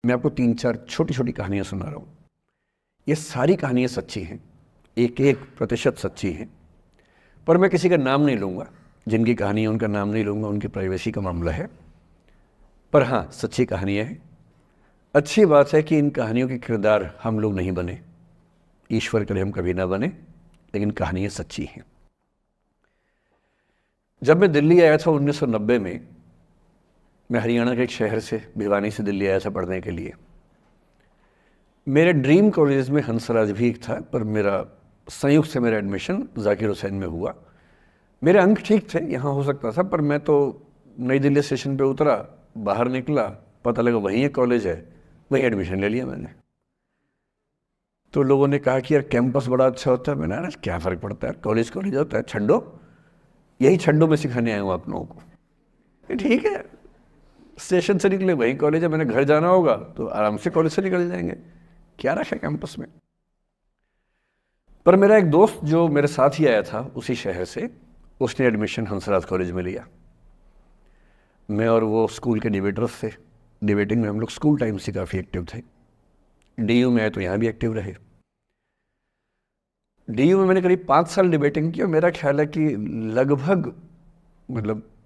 मैं आपको 3-4 छोटी छोटी कहानियाँ सुना रहा हूँ। ये सारी कहानियाँ सच्ची हैं, 1-1% सच्ची हैं, पर मैं किसी का नाम नहीं लूँगा। जिनकी कहानी है उनका नाम नहीं लूँगा, उनकी प्राइवेसी का मामला है। पर हाँ, सच्ची कहानियाँ हैं। अच्छी बात है कि इन कहानियों के किरदार हम लोग नहीं बने, ईश्वर करे हम कभी ना बने, लेकिन कहानियाँ सच्ची हैं। जब मैं दिल्ली आया था 1990 में, मैं हरियाणा के एक शहर से, भिवानी से दिल्ली आया था पढ़ने के लिए। मेरे ड्रीम कॉलेज में हंसराज भी एक था, पर मेरा संयुक्त से मेरा एडमिशन जाकिर हुसैन में हुआ। मेरे अंक ठीक थे, यहाँ हो सकता था, पर मैं तो नई दिल्ली स्टेशन पे उतरा, बाहर निकला, पता लगा वहीं एक कॉलेज है, वहीं एडमिशन ले लिया मैंने। तो लोगों ने कहा कि यार कैंपस बड़ा अच्छा होता है। मैंने कहा क्या फ़र्क पड़ता है, कॉलेज कॉलेज होता है, छंडो, यही छंडो में सिखाने आया हूँ आप लोगों को। ठीक है, स्टेशन से निकले वहीं कॉलेज है, मैंने घर जाना होगा तो आराम से कॉलेज से निकल जाएंगे, क्या रखा है कैंपस में। पर मेरा एक दोस्त जो मेरे साथ ही आया था उसी शहर से, उसने एडमिशन हंसराज कॉलेज में लिया। मैं और वो स्कूल के डिबेटर्स थे, डिबेटिंग में हम लोग स्कूल टाइम से काफ़ी एक्टिव थे। डीयू में आए तो यहाँ भी एक्टिव रहे। डीयू में मैंने करीब 5 साल डिबेटिंग की और मेरा ख्याल है कि लगभग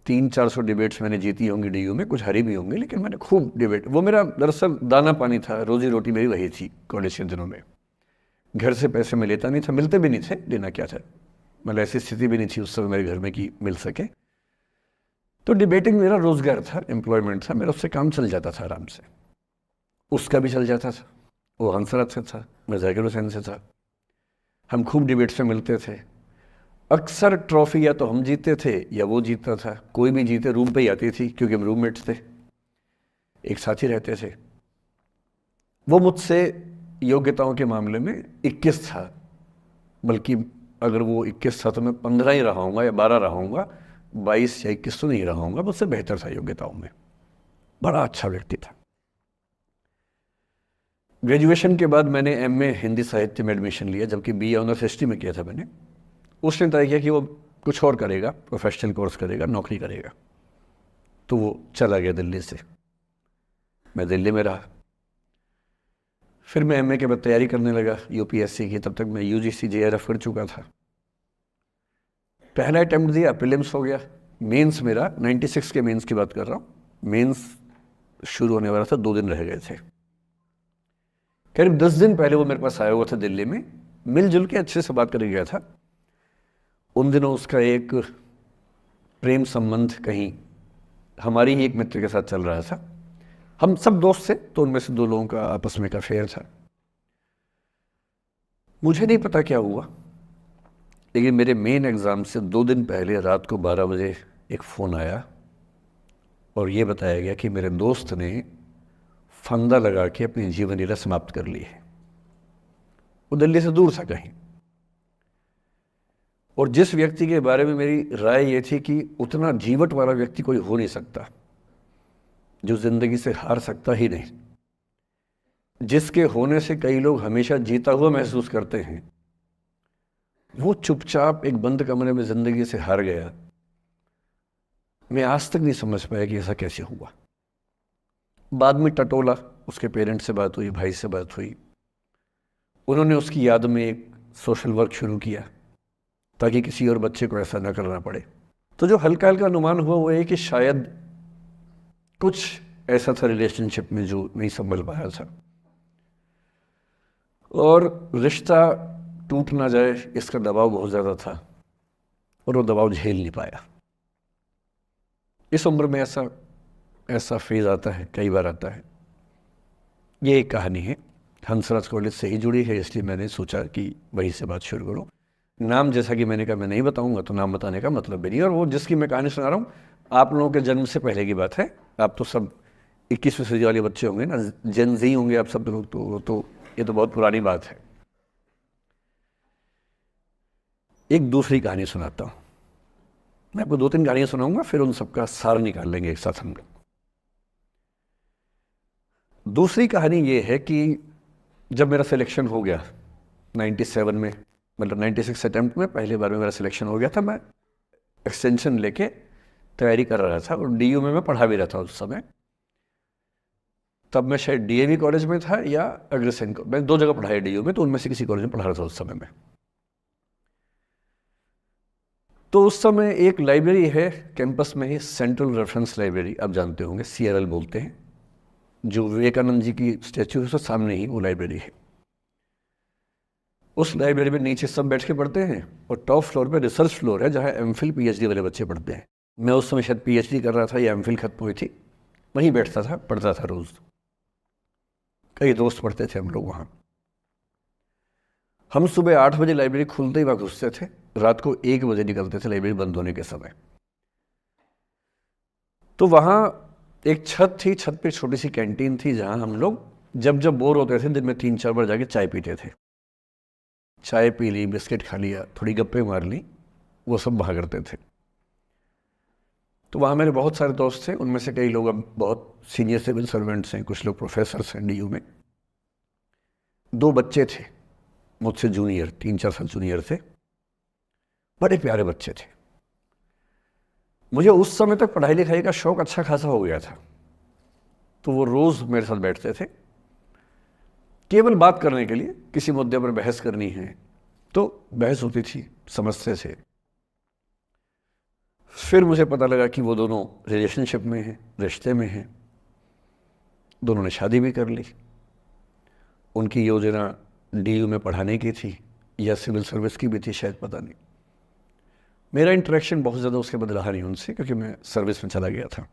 300-400 डिबेट्स मैंने जीती होंगी डीयू में, कुछ हरी भी होंगी, लेकिन मैंने खूब डिबेट, वो मेरा दरअसल दाना पानी था, रोजी रोटी मेरी वही थी कॉलेज के दिनों में। घर से पैसे मैं लेता नहीं था, मिलते भी नहीं थे, देना क्या था, ऐसी स्थिति भी नहीं थी उस समय मेरे घर में कि मिल सके। तो डिबेटिंग मेरा रोजगार था, एम्प्लॉयमेंट था मेरा, उससे काम चल जाता था आराम से। उसका भी चल जाता था, वो हंसराज से था, मैं जाकिर हुसैन से था। हम खूब डिबेट्स में मिलते थे। अक्सर ट्रॉफी या तो हम जीते थे या वो जीतता था, कोई भी जीते रूम पे ही आती थी, क्योंकि हम रूममेट्स थे, एक साथ ही रहते थे। वो मुझसे योग्यताओं के मामले में 21 था, बल्कि अगर वो 21 था तो मैं 15 ही रहा हूँगा या 12 रहा हूँगा, 22 या 21 तो नहीं रहा हूँगा, मुझसे बेहतर था योग्यताओं में, बड़ा अच्छा व्यक्ति था। ग्रेजुएशन के बाद मैंने एमए हिंदी साहित्य में एडमिशन लिया, जबकि बीए ऑनर्स हिस्ट्री में किया था मैंने। उसने तय किया कि वो कुछ और करेगा, प्रोफेशनल कोर्स करेगा, नौकरी करेगा, तो वो चला गया दिल्ली से। मैं दिल्ली में रहा। फिर मैं एमए के बाद तैयारी करने लगा यूपीएससी की। तब तक मैं यूजीसी जेआरएफ कर चुका था। पहला अटेम्प्ट दिया, प्रीलिम्स हो गया। मेंस मेरा 96 के मेंस की बात कर रहा हूँ, मेंस शुरू होने वाला था, 2 दिन रह गए थे। करीब 10 दिन पहले वो मेरे पास आया हुआ था दिल्ली में, मिलजुल के अच्छे से बात करके गया था। उन दिनों उसका एक प्रेम संबंध कहीं हमारी ही एक मित्र के साथ चल रहा था। हम सब दोस्त थे, तो उनमें से 2 लोगों का आपस में का अफेयर था। मुझे नहीं पता क्या हुआ, लेकिन मेरे मेन एग्ज़ाम से 2 दिन पहले रात को 12 बजे एक फ़ोन आया और ये बताया गया कि मेरे दोस्त ने फंदा लगा के अपनी जीवन लीला समाप्त कर ली है। वो दिल्ली से दूर था कहीं, और जिस व्यक्ति के बारे में मेरी राय ये थी कि उतना जीवट वाला व्यक्ति कोई हो नहीं सकता, जो ज़िंदगी से हार सकता ही नहीं, जिसके होने से कई लोग हमेशा जीता हुआ महसूस करते हैं, वो चुपचाप एक बंद कमरे में ज़िंदगी से हार गया। मैं आज तक नहीं समझ पाया कि ऐसा कैसे हुआ। बाद में टटोला, उसके पेरेंट्स से बात हुई, भाई से बात हुई, उन्होंने उसकी याद में एक सोशल वर्क शुरू किया ताकि किसी और बच्चे को ऐसा न करना पड़े। तो जो हल्का हल्का अनुमान हुआ वो ये कि शायद कुछ ऐसा था रिलेशनशिप में जो नहीं संभल पाया था, और रिश्ता टूट ना जाए इसका दबाव बहुत ज़्यादा था, और वो दबाव झेल नहीं पाया। इस उम्र में ऐसा फेज़ आता है, कई बार आता है। ये एक कहानी है, हंसराज कॉलेज से ही जुड़ी है, इसलिए मैंने सोचा कि वहीं से बात शुरू करूँ। नाम जैसा कि मैंने कहा मैं नहीं बताऊंगा, तो नाम बताने का मतलब भी नहीं। और वो जिसकी मैं कहानी सुना रहा हूँ, आप लोगों के जन्म से पहले की बात है। आप तो सब 21वीं सदी वाले बच्चे होंगे ना, जेन ज़ी होंगे आप सब लोग, तो ये तो बहुत पुरानी बात है। एक दूसरी कहानी सुनाता हूँ। मैं आपको 2-3 कहानियाँ सुनाऊंगा, फिर उन सबका सार निकाल लेंगे एक साथ हम लोग। दूसरी कहानी ये है कि जब मेरा सिलेक्शन हो गया 97 में, 96 अटैम्प्ट में पहली बार में मेरा सिलेक्शन हो गया था, मैं एक्सटेंशन लेके तैयारी कर रहा था, और डीयू में मैं पढ़ा भी रहा था उस समय। तब मैं शायद डीएवी कॉलेज में था या अग्रसेन, मैं 2 जगह पढ़ाया डीयू में, तो उनमें से किसी कॉलेज में पढ़ा रहा था उस समय में। तो उस समय एक लाइब्रेरी है कैंपस में ही, सेंट्रल रेफरेंस लाइब्रेरी, आप जानते होंगे, CRL बोलते हैं, जो विवेकानंद जी की स्टैच्यू है उसके सामने ही वो लाइब्रेरी है। उस लाइब्रेरी में नीचे सब बैठ के पढ़ते हैं और टॉप फ्लोर पे रिसर्च फ्लोर है जहाँ MPhil PhD वाले बच्चे पढ़ते हैं। मैं उस समय शायद PhD कर रहा था या MPhil खत्म हुई थी, वहीं बैठता था, पढ़ता था रोज़। कई दोस्त पढ़ते थे हम लोग वहाँ। हम सुबह 8 बजे लाइब्रेरी खुलते ही वहाँ घुसते थे, रात को 1 बजे निकलते थे लाइब्रेरी बंद होने के समय। तो वहाँ एक छत थी, छत पे छोटी सी कैंटीन थी जहाँ हम लोग जब जब बोर होते थे दिन में 3-4 बार जाके चाय पीते थे। चाय पी ली, बिस्किट खा लिया, थोड़ी गप्पे मार ली, वो सब वहाँ करते थे। तो वहाँ मेरे बहुत सारे दोस्त थे, उनमें से कई लोग अब बहुत सीनियर सिविल सर्वेंट्स हैं, कुछ लोग प्रोफेसर्स हैं DU में। 2 बच्चे थे मुझसे जूनियर, 3-4 साल जूनियर थे, बड़े प्यारे बच्चे थे। मुझे उस समय तक पढ़ाई लिखाई का शौक अच्छा खासा हो गया था, तो वो रोज़ मेरे साथ बैठते थे केवल बात करने के लिए, किसी मुद्दे पर बहस करनी है तो बहस होती थी, समझते थे। फिर मुझे पता लगा कि वो दोनों रिलेशनशिप में हैं, रिश्ते में हैं, दोनों ने शादी भी कर ली। उनकी योजना DU में पढ़ाने की थी या सिविल सर्विस की भी थी शायद, पता नहीं। मेरा इंटरेक्शन बहुत ज़्यादा उसके बाद रहा नहीं उनसे, क्योंकि मैं सर्विस में चला गया था।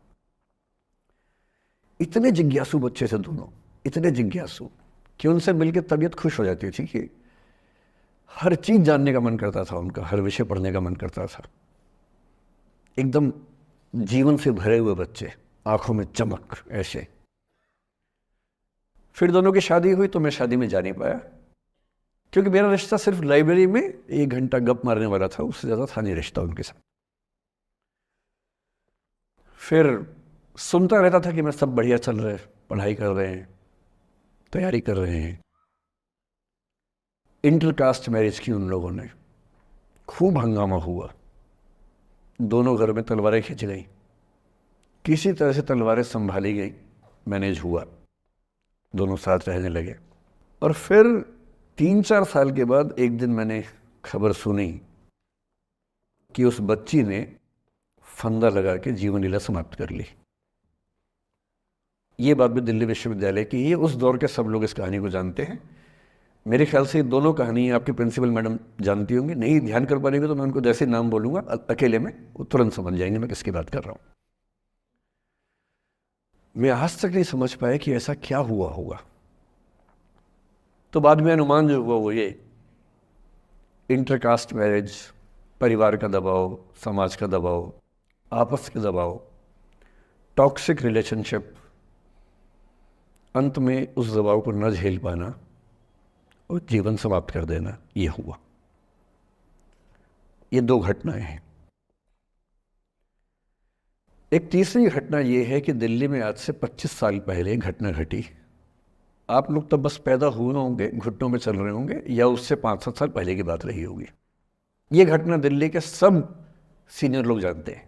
इतने जिज्ञासु बच्चे थे दोनों, इतने जिज्ञासु कि उनसे मिलकर तबीयत खुश हो जाती थी, कि हर चीज़ जानने का मन करता था उनका, हर विषय पढ़ने का मन करता था। एकदम जीवन से भरे हुए बच्चे, आंखों में चमक ऐसे। फिर दोनों की शादी हुई तो मैं शादी में जा नहीं पाया, क्योंकि मेरा रिश्ता सिर्फ लाइब्रेरी में 1 घंटा गप मारने वाला था, उससे ज़्यादा था नहीं रिश्ता उनके साथ। फिर सुनता रहता था कि मैं सब बढ़िया चल रहा है, पढ़ाई कर रहे हैं, तैयारी कर रहे हैं। इंटरकास्ट मैरिज की उन लोगों ने, खूब हंगामा हुआ, दोनों घर में तलवारें खिंच गई, किसी तरह से तलवारें संभाली गई, मैनेज हुआ, दोनों साथ रहने लगे। और फिर 3-4 साल के बाद एक दिन मैंने खबर सुनी कि उस बच्ची ने फंदा लगा के जीवन लीला समाप्त कर ली। ये बात भी दिल्ली विश्वविद्यालय की, ये उस दौर के सब लोग इस कहानी को जानते हैं। मेरे ख्याल से ये दोनों कहानी आपकी प्रिंसिपल मैडम जानती होंगी, नहीं ध्यान कर पाएंगे तो मैं उनको जैसे नाम बोलूँगा अकेले में वो तुरंत समझ जाएंगे मैं किसकी बात कर रहा हूँ। मैं आज तक नहीं समझ पाया कि ऐसा क्या हुआ होगा। तो बाद में अनुमान जो हुआ वो ये, इंटरकास्ट मैरिज, परिवार का दबाव, समाज का दबाव, आपस के दबाव, टॉक्सिक रिलेशनशिप, अंत में उस दबाव को न झेल पाना और जीवन समाप्त कर देना, ये हुआ। ये 2 घटनाएं हैं। एक तीसरी घटना ये है कि दिल्ली में आज से 25 साल पहले घटना घटी। आप लोग तब बस पैदा हुए होंगे, घुटनों में चल रहे होंगे, या उससे 5-7 साल पहले की बात रही होगी। ये घटना दिल्ली के सब सीनियर लोग जानते हैं,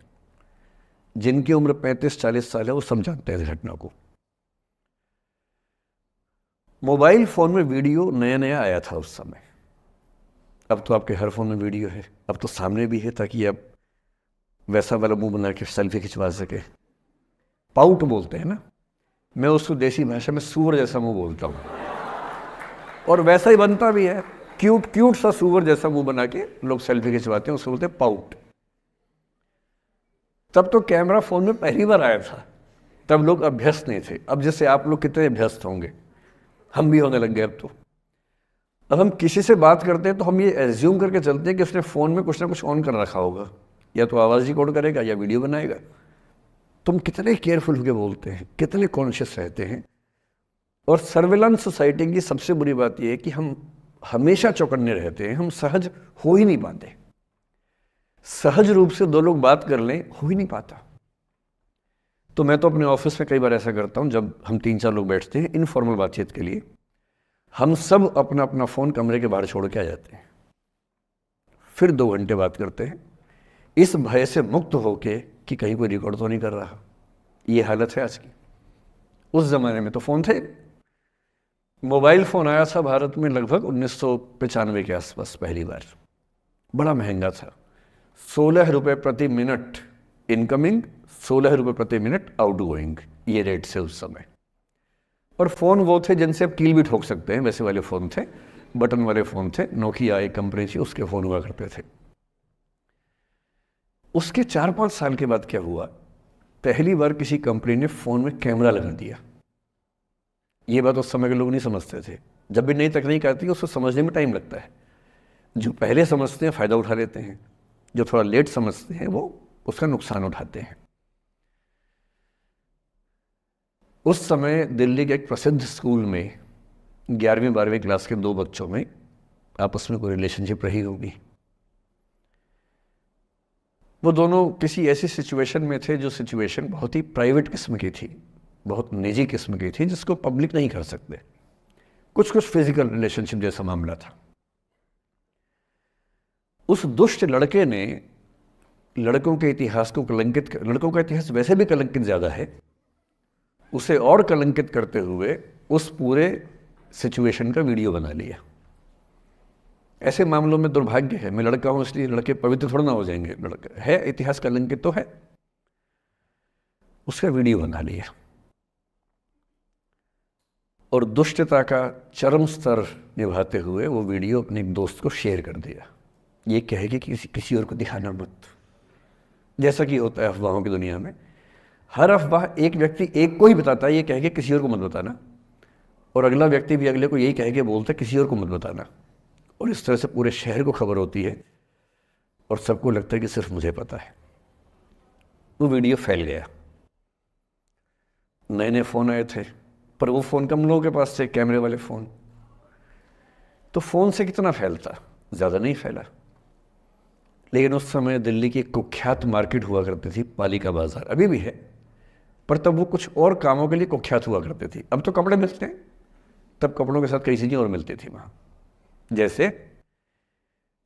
जिनकी उम्र 35-40 साल है वो सब जानते हैं इस घटना को। मोबाइल फ़ोन में वीडियो नया नया आया था उस समय, अब तो आपके हर फ़ोन में वीडियो है, अब तो सामने भी है, ताकि आप वैसा वाला मुंह बना के सेल्फी खिंचवा सके। पाउट बोलते हैं ना, मैं उसको देसी भाषा में सूअर जैसा मुंह बोलता हूँ, और वैसा ही बनता भी है, क्यूट क्यूट सा सूअर जैसा मुंह बना के लोग सेल्फी खिंचवाते हैं, उसको बोलते हैं पाउट। तब तो कैमरा फ़ोन में पहली बार आया था, तब लोग अभ्यस्त नहीं थे। अब जैसे आप लोग कितने अभ्यस्त होंगे, हम भी होने लग गए अब तो। अब हम किसी से बात करते हैं तो हम ये एज्यूम करके चलते हैं कि उसने फ़ोन में कुछ ना कुछ ऑन कर रखा होगा, या तो आवाज़ रिकॉर्ड करेगा या वीडियो बनाएगा। तुम कितने केयरफुल होकर बोलते हैं, कितने कॉन्शियस रहते हैं। और सर्विलांस सोसाइटी की सबसे बुरी बात यह है कि हम हमेशा चौकन्ने रहते हैं, हम सहज हो ही नहीं पाते। सहज रूप से 2 लोग बात कर लें, हो ही नहीं पाता। तो मैं तो अपने ऑफिस में कई बार ऐसा करता हूँ, जब हम 3-4 लोग बैठते हैं इनफॉर्मल बातचीत के लिए, हम सब अपना अपना फ़ोन कमरे के बाहर छोड़ के आ जाते हैं, फिर 2 घंटे बात करते हैं, इस भय से मुक्त होके कि कहीं कोई रिकॉर्ड तो नहीं कर रहा। ये हालत है आज की। उस ज़माने में तो फ़ोन थे। मोबाइल फ़ोन आया था भारत में लगभग 1995 के आसपास पहली बार। बड़ा महंगा था, 16 रुपये प्रति मिनट इनकमिंग, 16 रुपये प्रति मिनट आउटगोइंग, ये रेट से उस समय। और फ़ोन वो थे जिनसे आप कील भी ठोक सकते हैं, वैसे वाले फ़ोन थे, बटन वाले फ़ोन थे। नोकिया एक कंपनी थी, उसके फ़ोन हुआ करते थे। उसके 4-5 साल के बाद क्या हुआ, पहली बार किसी कंपनी ने फ़ोन में कैमरा लगा दिया। ये बात उस समय के लोग नहीं समझते थे। जब भी नई तकनीक आती है उसको समझने में टाइम लगता है। जो पहले समझते हैं फ़ायदा उठा लेते हैं, जो थोड़ा लेट समझते हैं वो उसका नुकसान उठाते हैं। उस समय दिल्ली के एक प्रसिद्ध स्कूल में 11वीं-12वीं क्लास के 2 बच्चों में आपस में कोई रिलेशनशिप रही होगी। वो दोनों किसी ऐसी सिचुएशन में थे जो सिचुएशन बहुत ही प्राइवेट किस्म की थी, बहुत निजी किस्म की थी, जिसको पब्लिक नहीं कर सकते। कुछ फिजिकल रिलेशनशिप जैसा मामला था। उस दुष्ट लड़के ने लड़कों के इतिहास को कलंकित, लड़कों का इतिहास वैसे भी कलंकित ज़्यादा है, उसे और कलंकित करते हुए उस पूरे सिचुएशन का वीडियो बना लिया। ऐसे मामलों में दुर्भाग्य है, मैं लड़का हूं इसलिए लड़के पवित्र थोड़ा ना हो जाएंगे। लड़का है, इतिहास कलंकित तो है, उसका वीडियो बना लिया और दुष्टता का चरम स्तर निभाते हुए वो वीडियो अपने एक दोस्त को शेयर कर दिया। ये कहे कि किसी और को दिखाना मत, जैसा कि होता है अफवाहों की दुनिया में। हर अफवाह एक व्यक्ति एक को ही बताता है, ये कहे कि किसी और को मत बताना, और अगला व्यक्ति भी अगले को यही कहे कि बोलता है किसी और को मत बताना। और इस तरह से पूरे शहर को खबर होती है और सबको लगता है कि सिर्फ मुझे पता है। वो वीडियो फैल गया। नए नए फ़ोन आए थे, पर वो फ़ोन कम लोगों के पास थे, कैमरे वाले फ़ोन। तो फ़ोन से कितना फैलता, ज़्यादा नहीं फैला। लेकिन उस समय दिल्ली की एक कुख्यात मार्केट हुआ करती थी, पालिका बाज़ार, अभी भी है, पर तब वो कुछ और कामों के लिए कुख्यात हुआ करती थी। अब तो कपड़े मिलते हैं, तब कपड़ों के साथ कई चीज़ें और मिलती थी वहाँ। जैसे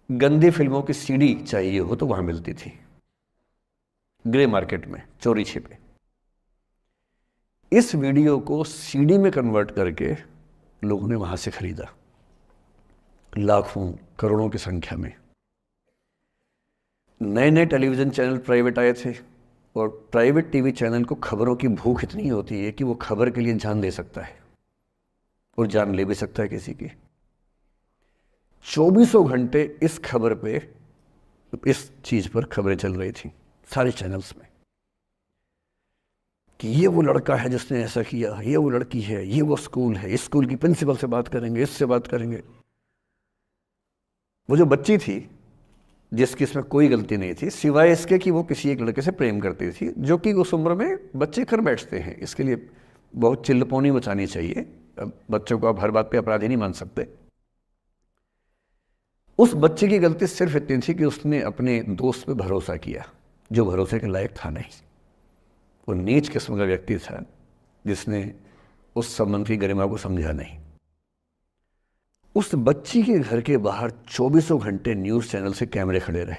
गंदी फिल्मों की सीडी चाहिए हो तो वहाँ मिलती थी, ग्रे मार्केट में, चोरी छिपे। इस वीडियो को सीडी में कन्वर्ट करके लोगों ने वहाँ से खरीदा, लाखों करोड़ों की संख्या में। नए नए टेलीविज़न चैनल प्राइवेट आए थे, और प्राइवेट टीवी चैनल को खबरों की भूख इतनी होती है कि वो खबर के लिए जान दे सकता है और जान ले भी सकता है किसी की। 24 घंटे इस खबर पे, इस चीज़ पर खबरें चल रही थी सारे चैनल्स में कि ये वो लड़का है जिसने ऐसा किया, ये वो लड़की है, ये वो स्कूल है, इस स्कूल की प्रिंसिपल से बात करेंगे, इससे बात करेंगे। वो जो बच्ची थी जिसकी इसमें कोई गलती नहीं थी, सिवाय इसके कि वो किसी एक लड़के से प्रेम करती थी, जो कि उस उम्र में बच्चे कर बैठते हैं। इसके लिए बहुत चिल्लपौनी मचानी चाहिए। बच्चों को आप हर बात पे अपराधी नहीं मान सकते। उस बच्चे की गलती सिर्फ इतनी थी कि उसने अपने दोस्त पे भरोसा किया, जो भरोसे के लायक था नहीं। वो नीच किस्म का व्यक्ति था जिसने उस संबंध की गरिमा को समझा नहीं। उस बच्ची के घर के बाहर 24 घंटे न्यूज़ चैनल से कैमरे खड़े रहे।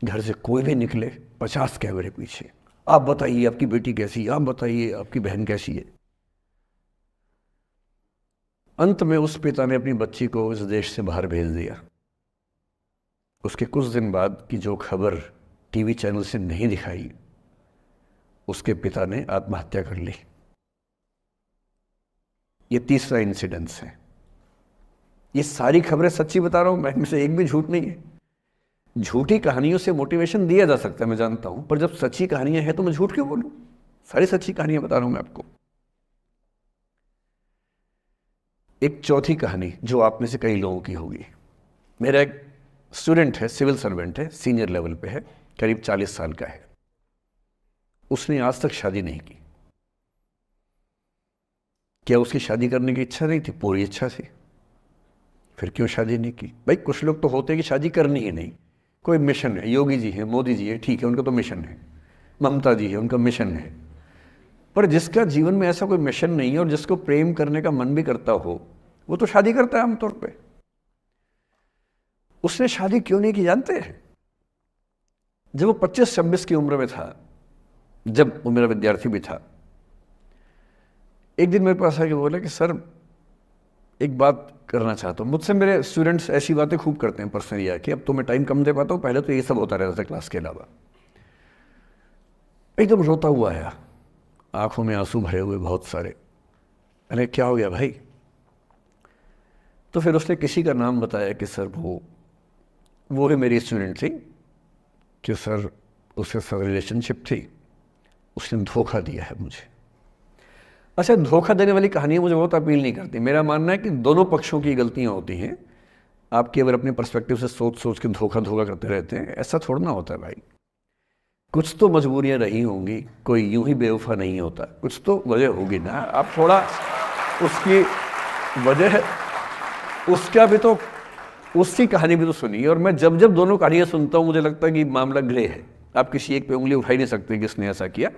घर से कोई भी निकले, 50 कैमरे पीछे। आप बताइए आपकी बेटी कैसी है, आप बताइए आपकी बहन कैसी है। अंत में उस पिता ने अपनी बच्ची को इस देश से बाहर भेज दिया। उसके कुछ दिन बाद की जो खबर टीवी चैनल से नहीं दिखाई, उसके पिता ने आत्महत्या कर ली। ये तीसरा इंसिडेंस है। ये सारी खबरें सच्ची बता रहा हूं मैं, इनमें से एक भी झूठ नहीं है। झूठी कहानियों से मोटिवेशन दिया जा सकता है, मैं जानता हूं, पर जब सच्ची कहानियां हैं तो मैं झूठ क्यों बोलूं? सारी सच्ची कहानियां बता रहा हूं मैं आपको। एक चौथी कहानी जो आप में से कई लोगों की होगी। मेरा एक स्टूडेंट है, सिविल सर्वेंट है, सीनियर लेवल पे है, करीब 40 साल का है। उसने आज तक शादी नहीं की। क्या उसकी शादी करने की इच्छा नहीं थी? पूरी इच्छा थी। फिर क्यों शादी नहीं की? भाई कुछ लोग तो होते हैं कि शादी करनी ही नहीं, कोई मिशन है। योगी जी हैं, मोदी जी हैं, ठीक है, उनका तो मिशन है। ममता जी है, उनका मिशन है। पर जिसका जीवन में ऐसा कोई मिशन नहीं है और जिसको प्रेम करने का मन भी करता हो, वो तो शादी करता है आमतौर पे। उसने शादी क्यों नहीं की जानते हैं? जब वो 25-26 की उम्र में था, जब वो मेरा विद्यार्थी भी था, एक दिन मेरे पास आके बोला कि सर एक बात करना चाहता हूँ। मुझसे मेरे स्टूडेंट्स ऐसी बातें खूब करते हैं पर्सनली आके, अब तो मैं टाइम कम दे पाता हूँ, पहले तो ये सब होता रहता था क्लास के अलावा। एकदम रोता हुआ आया, आंखों में आंसू भरे हुए बहुत सारे। अरे क्या हो गया भाई? तो फिर उसने किसी का नाम बताया कि सर वो है मेरी स्टूडेंट थी, कि सर उसके साथ रिलेशनशिप थी, उसने धोखा दिया है मुझे। अच्छा, धोखा देने वाली कहानियाँ मुझे बहुत अपील नहीं करती। मेरा मानना है कि दोनों पक्षों की गलतियाँ होती हैं। आपकी अगर अपने पर्सपेक्टिव से सोच सोच के धोखा करते रहते हैं, ऐसा थोड़ा ना होता है भाई। कुछ तो मजबूरियाँ रही होंगी, कोई यूं ही बेवफा नहीं होता, कुछ तो वजह होगी ना। आप थोड़ा उसकी वजह, उसका भी तो, उसकी कहानी भी तो सुनिए। और मैं जब जब दोनों कहानियाँ सुनता हूँ मुझे लगता है कि मामला ग्रे है। आप किसी एक पे उंगली उठा ही नहीं सकते कि इसने ऐसा किया।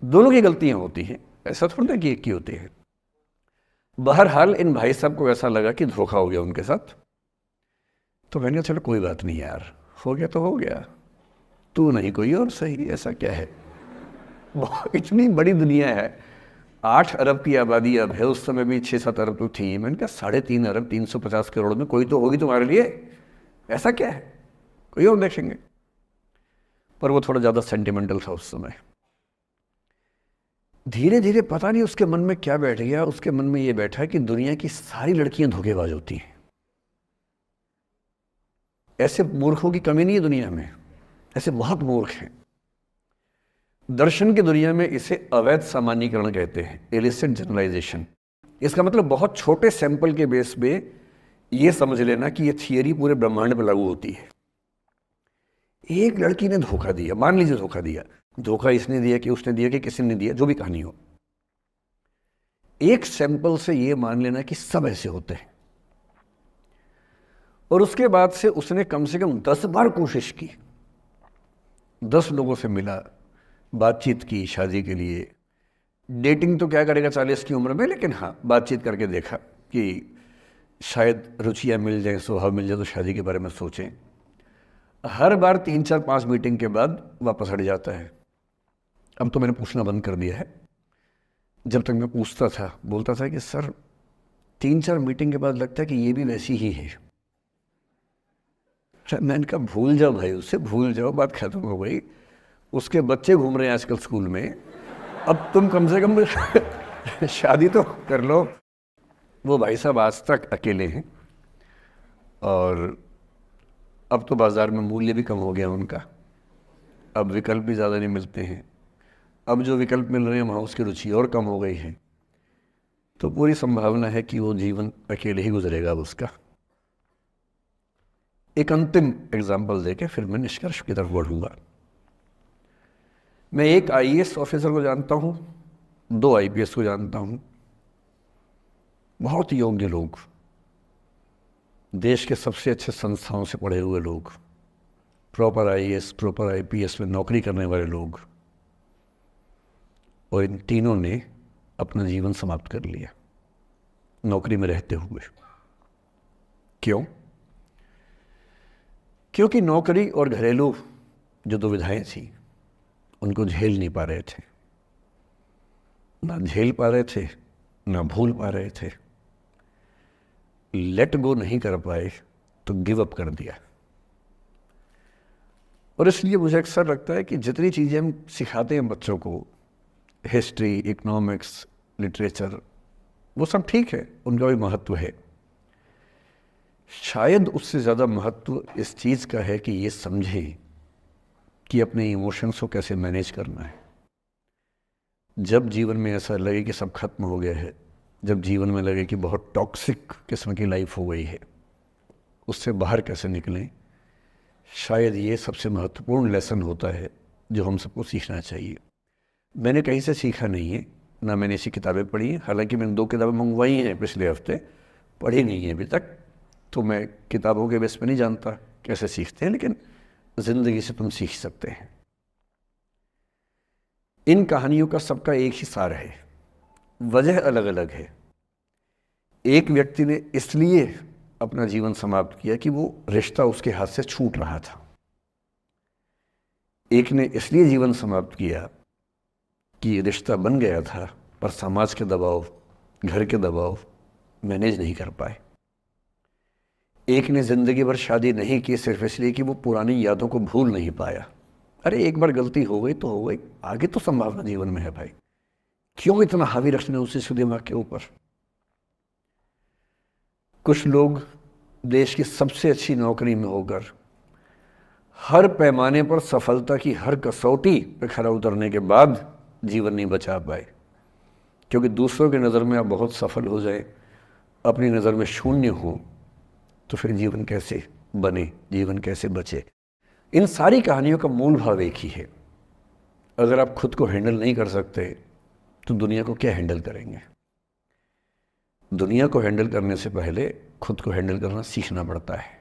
दोनों की गलतियाँ होती हैं, ऐसा थोड़ा ना कि एक की होती है। बहरहाल इन भाई साहब को ऐसा लगा कि धोखा हो गया उनके साथ। तो मैंने कहा चलो कोई बात नहीं यार, हो गया तो हो गया, तू नहीं कोई और सही, ऐसा क्या है। इतनी बड़ी दुनिया है, 8 अरब की आबादी अब है, उस समय भी 6-7 अरब तो थी। मैंने कहा 3.5 अरब 350 करोड़ में कोई तो होगी तुम्हारे लिए, ऐसा क्या है, कोई और देखेंगे। पर वो थोड़ा ज़्यादा सेंटिमेंटल था उस समय। धीरे धीरे पता नहीं उसके मन में क्या बैठ गया, उसके मन में ये बैठा कि दुनिया की सारी लड़कियां धोखेबाज होती हैं। ऐसे मूर्खों की कमी नहीं है दुनिया में, ऐसे बहुत मूर्ख हैं। दर्शन की दुनिया में इसे अवैध सामान्यीकरण कहते हैं, इलिसिट जनरलाइजेशन। इसका मतलब बहुत छोटे सैंपल के बेस पे ये समझ लेना कि ये थियरी पूरे ब्रह्मांड पर लागू होती है। एक लड़की ने धोखा दिया, मान लीजिए धोखा दिया, धोखा इसने दिया कि उसने दिया कि किसी ने दिया, जो भी कहानी हो, एक सैंपल से ये मान लेना कि सब ऐसे होते हैं। और उसके बाद से उसने कम से कम 10 बार कोशिश की, 10 लोगों से मिला, बातचीत की शादी के लिए। डेटिंग तो क्या करेगा 40 की उम्र में, लेकिन हाँ बातचीत करके देखा कि शायद रुचियाँ मिल जाएं, स्वभाव मिल जाए तो शादी के बारे में सोचें। हर बार 3-4-5 मीटिंग के बाद वापस हट जाता है। अब तो मैंने पूछना बंद कर दिया है। जब तक मैं पूछता था, बोलता था कि सर 3-4 मीटिंग के बाद लगता है कि ये भी वैसी ही है। मैंने कहा भूल जाओ भाई, उससे भूल जाओ, बात खत्म हो गई। उसके बच्चे घूम रहे हैं आजकल स्कूल में, अब तुम कम से कम शादी तो कर लो। वो भाई साहब आज तक अकेले हैं, और अब तो बाज़ार में मूल्य भी कम हो गया उनका, अब विकल्प भी ज़्यादा नहीं मिलते हैं। अब जो विकल्प मिल रहे हैं वहाँ उसकी रुचि और कम हो गई है। तो पूरी संभावना है कि वो जीवन अकेले ही गुजरेगा अब उसका। एक अंतिम एग्जाम्पल देके फिर मैं निष्कर्ष की तरफ बढ़ूंगा। मैं एक आईएएस ऑफिसर को जानता हूँ, 2 आईपीएस को जानता हूँ, बहुत योग्य लोग, देश के सबसे अच्छे संस्थाओं से पढ़े हुए लोग, प्रॉपर आईएएस प्रॉपर आईपीएस में नौकरी करने वाले लोग, और इन तीनों ने अपना जीवन समाप्त कर लिया नौकरी में रहते हुए। क्यों? क्योंकि नौकरी और घरेलू जो दुविधाएं थी उनको झेल नहीं पा रहे थे, ना झेल पा रहे थे, ना भूल पा रहे थे। लेट गो नहीं कर पाए तो गिव अप कर दिया। और इसलिए मुझे अक्सर लगता है कि जितनी चीज़ें हम सिखाते हैं बच्चों को, हिस्ट्री, इकोनॉमिक्स, लिटरेचर, वो सब ठीक है, उनका भी महत्व है। शायद उससे ज़्यादा महत्व इस चीज़ का है कि ये समझें कि अपने इमोशंस को कैसे मैनेज करना है। जब जीवन में ऐसा लगे कि सब खत्म हो गया है, जब जीवन में लगे कि बहुत टॉक्सिक किस्म की लाइफ हो गई है, उससे बाहर कैसे निकलें, शायद ये सबसे महत्वपूर्ण लेसन होता है जो हम सबको सीखना चाहिए। मैंने कहीं से सीखा नहीं है, ना मैंने ऐसी किताबें पढ़ी हैं। हालांकि मैंने 2 किताबें मंगवाई हैं पिछले हफ्ते, पढ़ी नहीं है अभी तक, तो मैं किताबों के बेस पे नहीं जानता कैसे सीखते हैं, लेकिन ज़िंदगी से तुम सीख सकते हैं। इन कहानियों का सबका एक ही सार है, वजह अलग अलग है। एक व्यक्ति ने इसलिए अपना जीवन समाप्त किया कि वो रिश्ता उसके हाथ से छूट रहा था। एक ने इसलिए जीवन समाप्त किया कि रिश्ता बन गया था पर समाज के दबाव, घर के दबाव मैनेज नहीं कर पाए। एक ने ज़िंदगी भर शादी नहीं की सिर्फ इसलिए कि वो पुरानी यादों को भूल नहीं पाया। अरे एक बार गलती हो गई तो हो गई, आगे तो संभावना जीवन में है भाई, क्यों इतना हावी रखना उसी दिमाग के ऊपर। कुछ लोग देश की सबसे अच्छी नौकरी में होकर हर पैमाने पर सफलता की हर कसौटी पे खरा उतरने के बाद जीवन नहीं बचा पाए, क्योंकि दूसरों की नज़र में आप बहुत सफल हो जाए, अपनी नज़र में शून्य हो, तो फिर जीवन कैसे बने, जीवन कैसे बचे। इन सारी कहानियों का मूल भाव एक ही है, अगर आप खुद को हैंडल नहीं कर सकते तो दुनिया को क्या हैंडल करेंगे। दुनिया को हैंडल करने से पहले खुद को हैंडल करना सीखना पड़ता है।